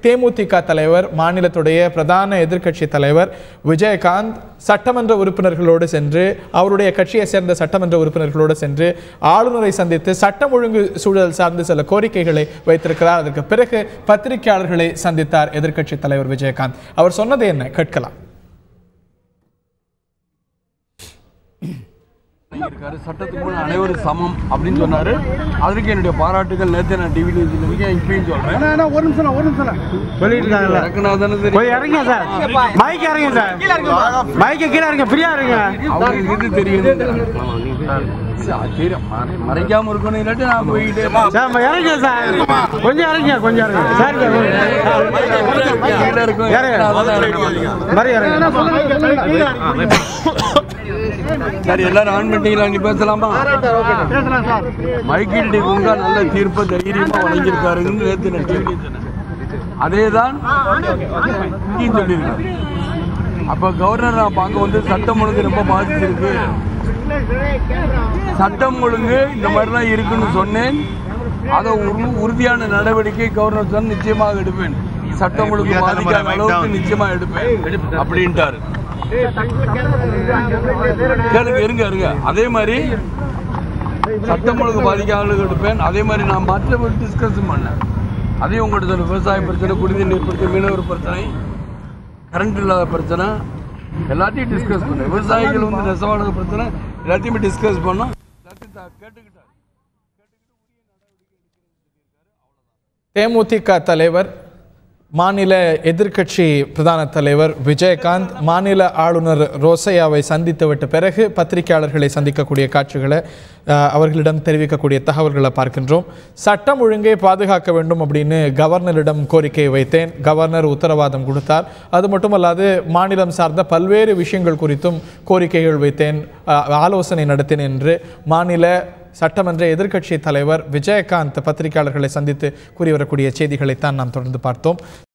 தேமுதிக தலைவர் மாநிலத்துடைய பிரதான எதிர்க்கட்சி தலைவர் விஜயகாந்த் சட்டமன்ற உறுப்பினர்களோடு சென்று அவருடைய கட்சியை சேர்ந்த சட்டமன்ற உறுப்பினர்களோடு சென்று ஆளுநரை சந்தித்து சட்டம் ஒழுங்கு சூழல் சார்ந்து சில கோரிக்கைகளை வைத்திருக்கிறார். அதற்கு பிறகு பத்திரிகையாளர்களை சந்தித்தார் எதிர்க்கட்சி தலைவர் விஜயகாந்த். அவர் சொன்னது என்ன கேட்கலாம். சட்டத்துக்கு முன் அனைவரும் சமம் அப்படின்னு சொன்னாரு. அதுக்கு என்னுடைய பாராட்டுகள். நேற்று நான் டிவி இப்பயும் சொல்றேன். ஒரு நிமிஷம் இது தெரியும் மறைக்காம இருக்கணும். இல்லாட்டி நான் போயிட்டு சரி, எல்லாரும் ஆன் பண்ணிட்டீங்களா? நீ பேசலாமா? மைக்கேல் டி குங்கா நல்ல தீர்ப்பை தைரியமா வழங்கியிருக்காருன்னு நேற்று நான் டிவி சொன்னேன். அதேதான் இங்கேயும் சொல்லியிருக்காரு. அப்ப கவர்னர் அங்க வந்து சட்டம் ஒழுங்கு ரொம்ப பாதிச்சிருக்கு, சட்டம் ஒழுங்கு இந்த மாதிரிலாம் இருக்குன்னு சொன்னேன். அதை உறுதியான நடவடிக்கை கவர்னர் சொன்ன நிச்சயமாக எடுப்பேன், சட்டம் ஒழுங்கு பாதிக்காத அளவுக்கு நிச்சயமா எடுப்பேன் அப்படின்ட்டாரு. இருங்க இருங்க, அதே மாதிரி சட்டம் ஒழுங்கு பாதிக்காத எடுப்பேன். அதே மாதிரி நான் மற்ற டிஸ்கஷன் பண்ணேன். அதையும் உங்கள்கிட்ட சொல்ல, விவசாய பிரச்சனை, குடிநீர் பிரச்சனை, மீனவர் பிரச்சனை, கரண்ட் இல்லாத பிரச்சனை எல்லாத்தையும் டிஸ்கஸ் பண்ணேன். விவசாயிகள் வந்து நெசவாளர்கள் பிரச்சனை எல்லாத்தையுமே டிஸ்கஸ் பண்ணோம். கேட்டுக்கிட்டார். தேமுதிக தலைவர் மாநில எதிர்க்கட்சி பிரதான தலைவர் விஜயகாந்த் மாநில ஆளுநர் ரோசையாவை சந்தித்துவிட்ட பிறகு பத்திரிகையாளர்களை சந்திக்கக்கூடிய காட்சிகளை அவர்களிடம் தெரிவிக்கக்கூடிய தகவல்களை பார்க்கின்றோம். சட்டம் ஒழுங்கை பாதுகாக்க வேண்டும் அப்படின்னு கவர்னரிடம் கோரிக்கை வைத்தேன். கவர்னர் உத்தரவாதம் கொடுத்தார். அது மட்டுமல்லாது மாநிலம் சார்ந்த பல்வேறு விஷயங்கள் குறித்தும் கோரிக்கைகள் வைத்தேன், ஆலோசனை நடத்தினேன் என்று மாநில சட்டமன்ற எதிர்க்கட்சி தலைவர் விஜயகாந்த் பத்திரிகையாளர்களை சந்தித்து கூறி வரக்கூடிய செய்திகளைத்தான் நாம் தொடர்ந்து பார்த்தோம்.